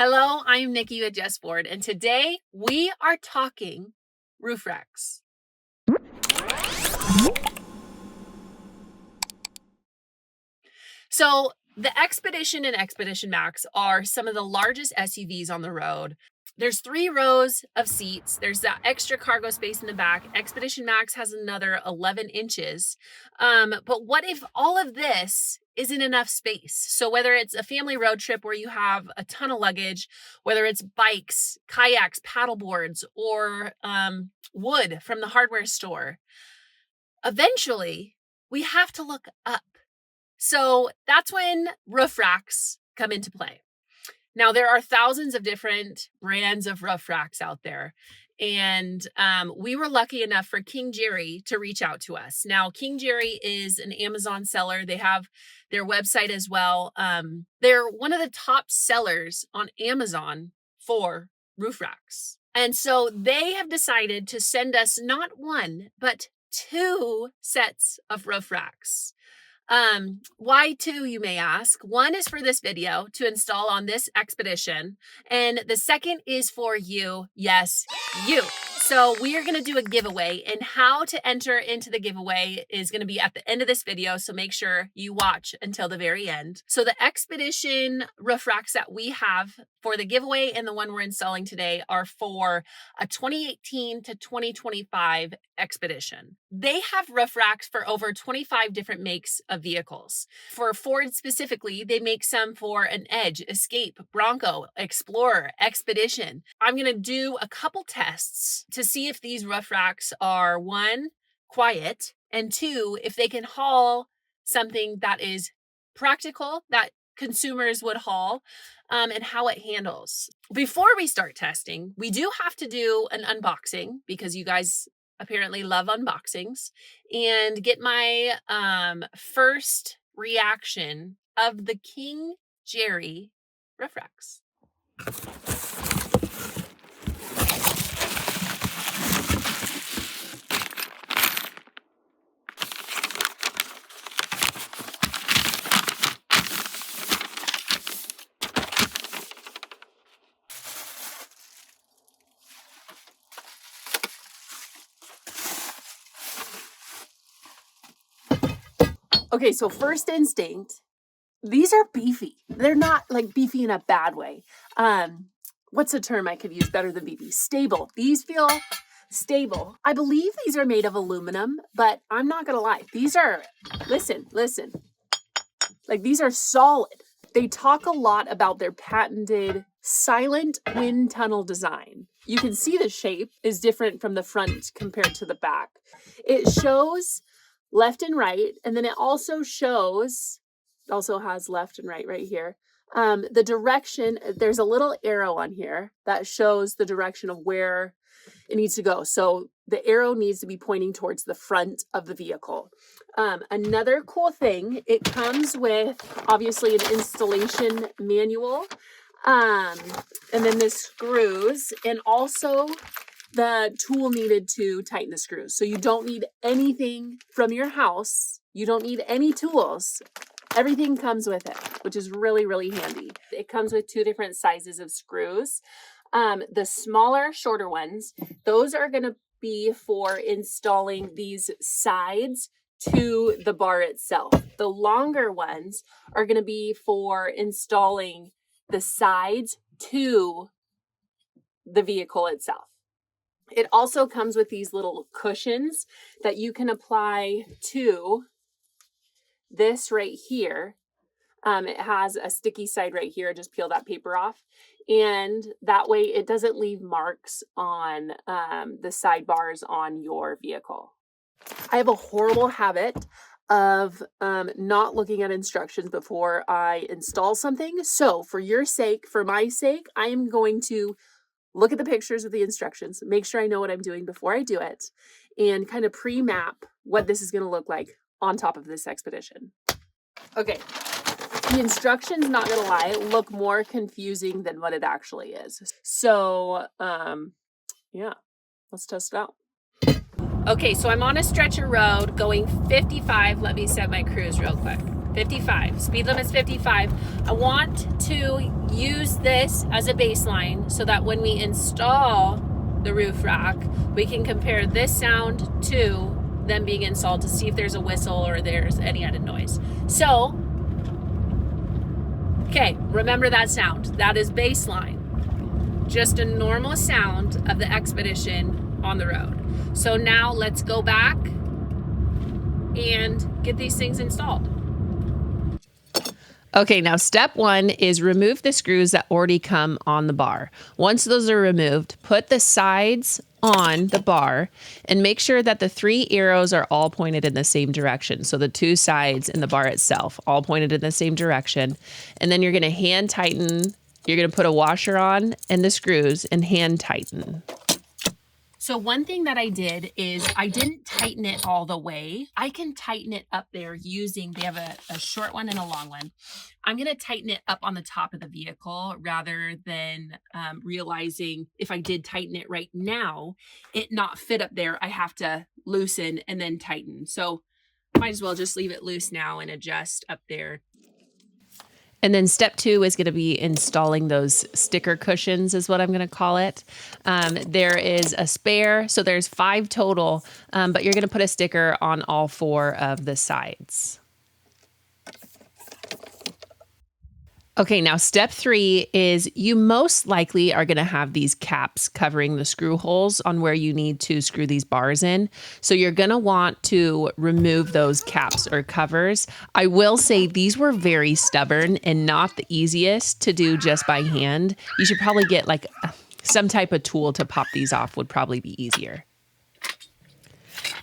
Hello, I'm Nikki with JustBoard, and today we are talking roof racks. So the Expedition and Expedition Max are some of the largest SUVs on the road. There's 3 rows of seats. There's that extra cargo space in the back. Expedition Max has another 11 inches. But what if all of this isn't enough space? So whether it's a family road trip where you have a ton of luggage, whether it's bikes, kayaks, paddle boards, or wood from the hardware store, eventually we have to look up. So that's when roof racks come into play. Now, there are thousands of different brands of roof racks out there. And we were lucky enough for KINGGERI to reach out to us. Now, KINGGERI is an Amazon seller. They have their website as well. They're one of the top sellers on Amazon for roof racks. And so they have decided to send us not 1, but 2 sets of roof racks. Why 2, you may ask? 1 is for this video to install on this expedition, and the second is for you. Yes, you. So we are going to do a giveaway, and how to enter into the giveaway is going to be at the end of this video, so make sure you watch until the very end. So the Expedition roof racks that we have for the giveaway and the one we're installing today are for a 2018 to 2025 Expedition. They have roof racks for over 25 different makes of vehicles. For Ford specifically, they make some for an Edge, Escape, Bronco, Explorer, Expedition. I'm going to do a couple tests to see if these roof racks are 1, quiet, and 2, if they can haul something that is practical, that consumers would haul, and how it handles. Before we start testing, we do have to do an unboxing because you guys apparently love unboxings, and get my first reaction of the KINGGERI roof racks. Okay, so first instinct, these are beefy. They're not like beefy in a bad way. What's a term I could use better than beefy? Stable. These feel stable. I believe these are made of aluminum, but I'm not gonna lie. These are, listen. Like, these are solid. They talk a lot about their patented silent wind tunnel design. You can see the shape is different from the front compared to the back. It shows left and right, and then it also has left and right here. The direction, there's a little arrow on here that shows the direction of where it needs to go. So the arrow needs to be pointing towards the front of the vehicle. Another cool thing, it comes with obviously an installation manual, and then the screws, and also the tool needed to tighten the screws. So you don't need anything from your house. You don't need any tools. Everything comes with it, which is really, really handy. It comes with 2 different sizes of screws. The smaller, shorter ones, those are going to be for installing these sides to the bar itself. The longer ones are going to be for installing the sides to the vehicle itself. It also comes with these little cushions that you can apply to this right here. It has a sticky side right here. Just peel that paper off. And that way it doesn't leave marks on the sidebars on your vehicle. I have a horrible habit of not looking at instructions before I install something. So for your sake, for my sake, I am going to look at the pictures of the instructions, make sure I know what I'm doing before I do it, and kind of pre-map what this is going to look like on top of this expedition. Okay, the instructions, not going to lie, look more confusing than what it actually is. So, yeah, let's test it out. Okay, so I'm on a stretcher road going 55. Let me set my cruise real quick. 55. Speed limit's 55. I want to use this as a baseline so that when we install the roof rack, we can compare this sound to them being installed to see if there's a whistle or there's any added noise. So, okay, remember that sound. That is baseline. Just a normal sound of the Expedition on the road. So now let's go back and get these things installed. Okay, now step 1 is remove the screws that already come on the bar. Once those are removed, put the sides on the bar and make sure that the 3 arrows are all pointed in the same direction. So the 2 sides in the bar itself, all pointed in the same direction. And then you're gonna hand tighten, you're gonna put a washer on and the screws and hand tighten. So one thing that I did is I didn't tighten it all the way. I can tighten it up there using, they have a short one and a long one. I'm gonna tighten it up on the top of the vehicle rather than realizing if I did tighten it right now, it not fit up there. I have to loosen and then tighten. So might as well just leave it loose now and adjust up there. And then step 2 is going to be installing those sticker cushions is what I'm going to call it. There is a spare, so there's 5 total, but you're going to put a sticker on all 4 of the sides. Okay, now step 3 is you most likely are going to have these caps covering the screw holes on where you need to screw these bars in. So you're going to want to remove those caps or covers. I will say these were very stubborn and not the easiest to do just by hand. You should probably get like some type of tool to pop these off would probably be easier.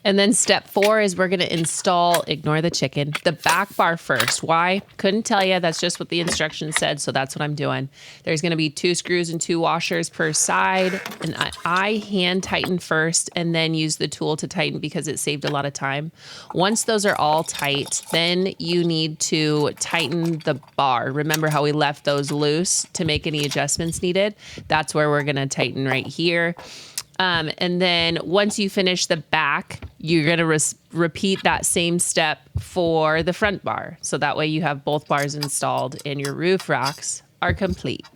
And then step 4 is we're going to install, ignore the chicken, the back bar first. Why? Couldn't tell you. That's just what the instructions said, so that's what I'm doing. There's going to be 2 screws and 2 washers per side, and I hand tighten first and then use the tool to tighten because it saved a lot of time. Once those are all tight, then you need to tighten the bar. Remember how we left those loose to make any adjustments needed? That's where we're going to tighten right here. And then once you finish the back, you're going to repeat that same step for the front bar. So that way you have both bars installed and your roof racks are complete.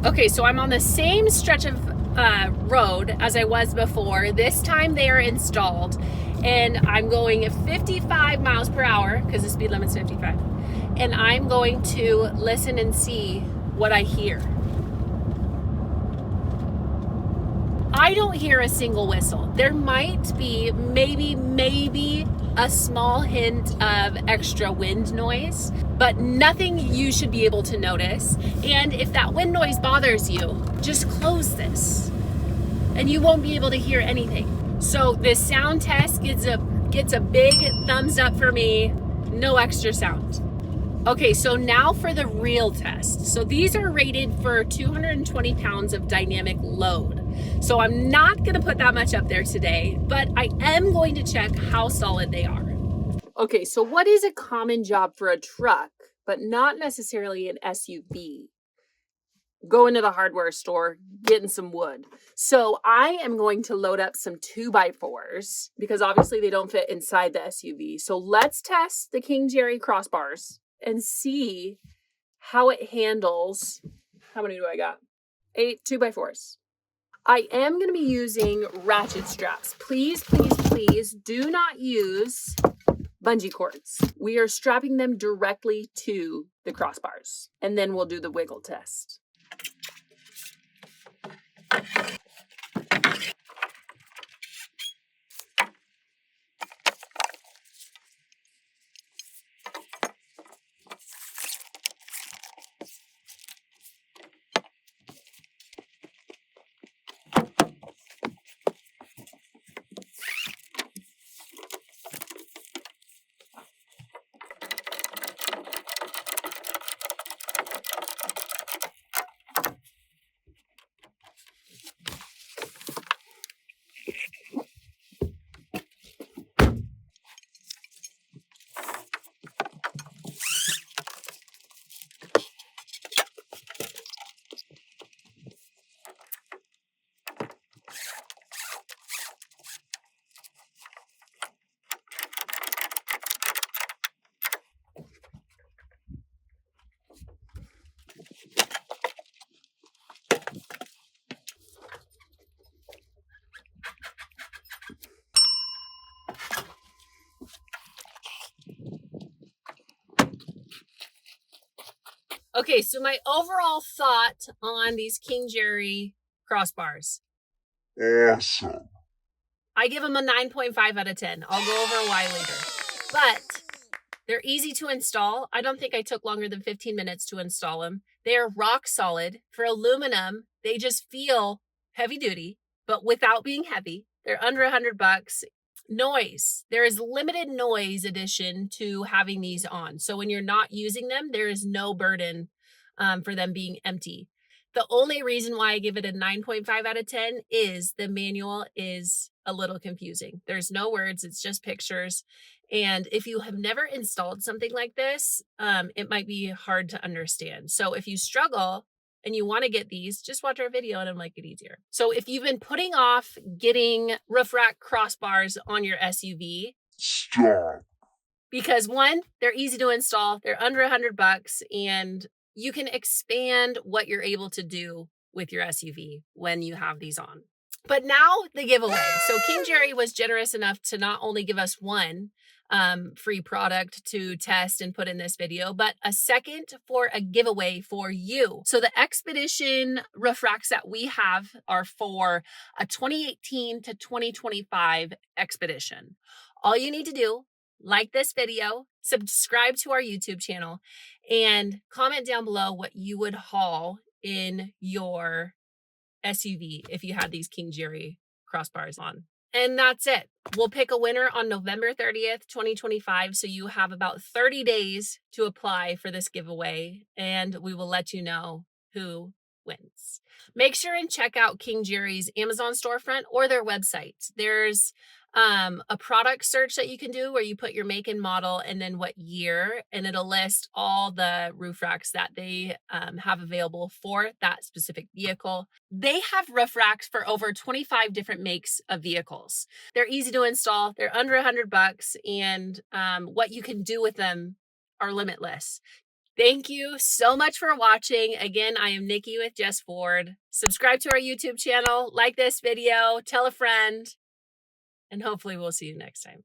Okay, so I'm on the same stretch of road as I was before. This time they are installed and I'm going 55 miles per hour because the speed limit's 55. And I'm going to listen and see what I hear. I don't hear a single whistle. There might be maybe a small hint of extra wind noise, but nothing you should be able to notice. And if that wind noise bothers you, just close this and you won't be able to hear anything. So this sound test gets a big thumbs up for me. No extra sound. Okay, so now for the real test. So these are rated for 220 pounds of dynamic load. So I'm not gonna put that much up there today, but I am going to check how solid they are. Okay, so what is a common job for a truck, but not necessarily an SUV? Go into the hardware store, getting some wood. So I am going to load up some 2x4s because obviously they don't fit inside the SUV. So let's test the KINGGERI crossbars and see how it handles. How many do I got? 8 2x4s. I am going to be using ratchet straps. Please, please, please do not use bungee cords. We are strapping them directly to the crossbars, and then we'll do the wiggle test. Okay, so my overall thought on these KINGGERI crossbars. Awesome. I give them a 9.5 out of 10. I'll go over why later. But they're easy to install. I don't think I took longer than 15 minutes to install them. They are rock solid. For aluminum, they just feel heavy duty, but without being heavy. They're under $100. Noise. There is limited noise addition to having these on. So when you're not using them, there is no burden for them being empty. The only reason why I give it a 9.5 out of 10 is the manual is a little confusing. There's no words, it's just pictures. And if you have never installed something like this, it might be hard to understand. So if you struggle and you want to get these, just watch our video and it'll make it easier. So if you've been putting off getting roof rack crossbars on your SUV, Stop. because one, they're easy to install, they're under $100, and you can expand what you're able to do with your SUV when you have these on. But now the giveaway. So KINGGERI was generous enough to not only give us one free product to test and put in this video, but a second for a giveaway for you. So the Expedition roof racks that we have are for a 2018 to 2025 Expedition. All you need to do, like this video, subscribe to our YouTube channel, and comment down below what you would haul in your SUV if you had these KINGGERI crossbars on. And that's it. We'll pick a winner on November 30th, 2025. So you have about 30 days to apply for this giveaway, and we will let you know who wins. Make sure and check out KINGGERI's Amazon storefront or their website. There's a product search that you can do where you put your make and model and then what year, and it'll list all the roof racks that they have available for that specific vehicle. They have roof racks for over 25 different makes of vehicles. They're easy to install. They're under $100, and what you can do with them are limitless. Thank you so much for watching. Again, I am Nikki with Jess Ford. Subscribe to our YouTube channel, like this video, tell a friend, and hopefully we'll see you next time.